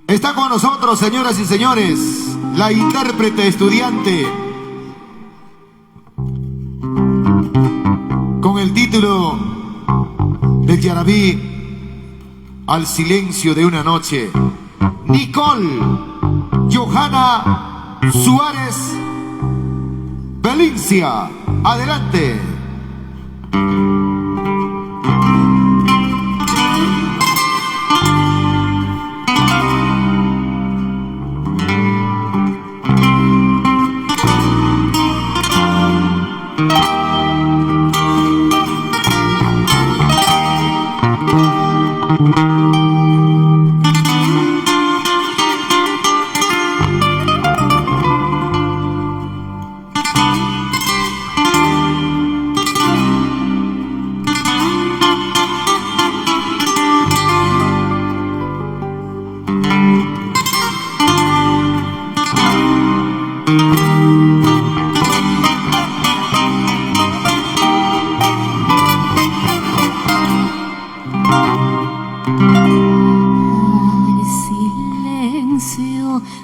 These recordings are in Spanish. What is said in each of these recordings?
Está con nosotros, señoras y señores, la intérprete estudiante con el título del Yarabí Al silencio de una noche, Nicole Johanna Suárez Valencia. Adelante.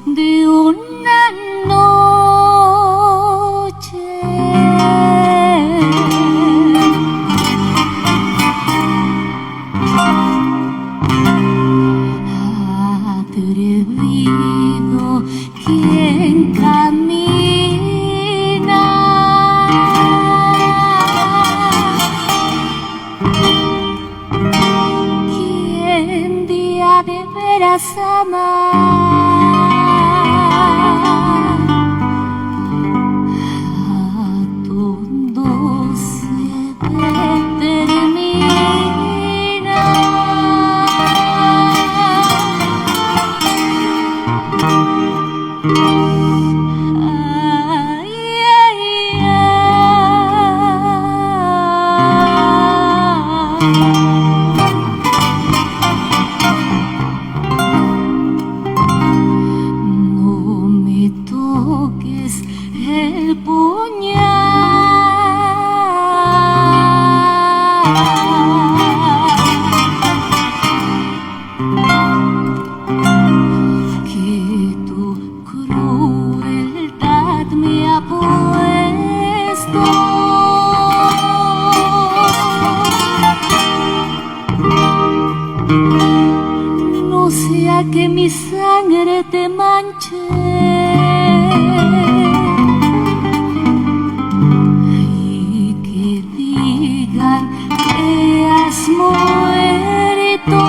De una noche atrevido quien camina, quien día de veras ama. No me toques el puñal, que tu crueldad me ha puesto. No sea que mi sangre te manche y que digan que has muerto.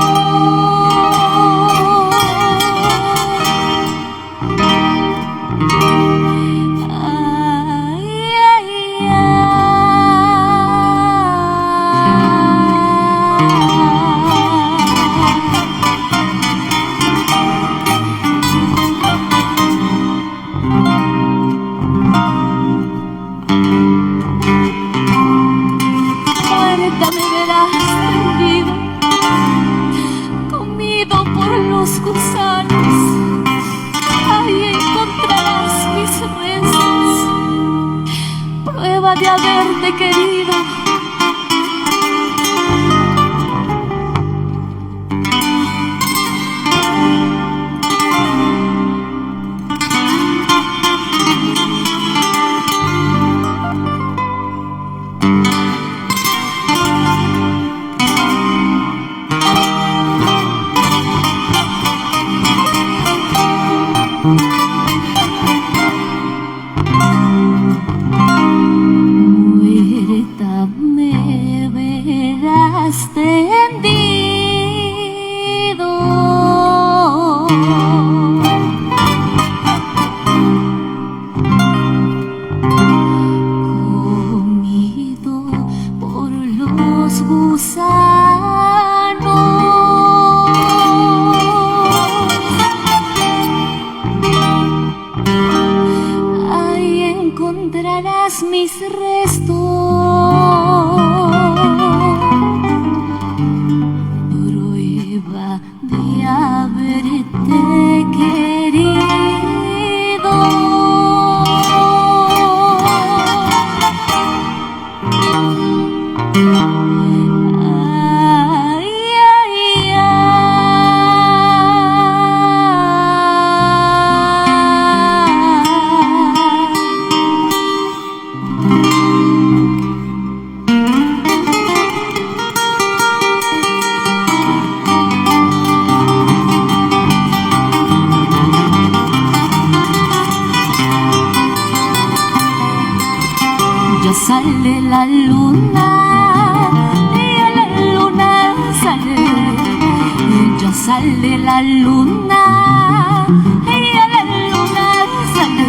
sale la luna y a la luna sale.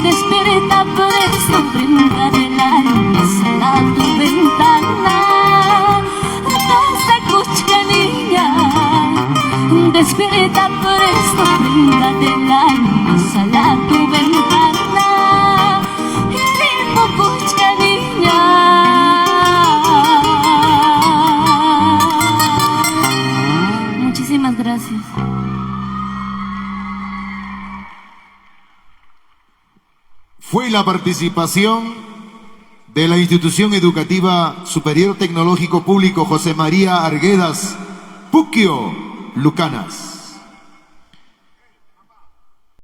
Despierta presto, prenda del alma, sal a tu ventana. Danza cuchanilla, despierta presto, prenda del alma, sal a tu ventana. Y ritmo cuchanilla. Muchísimas gracias. Fue la participación de la Institución Educativa Superior Tecnológico Público José María Arguedas, Puquio, Lucanas.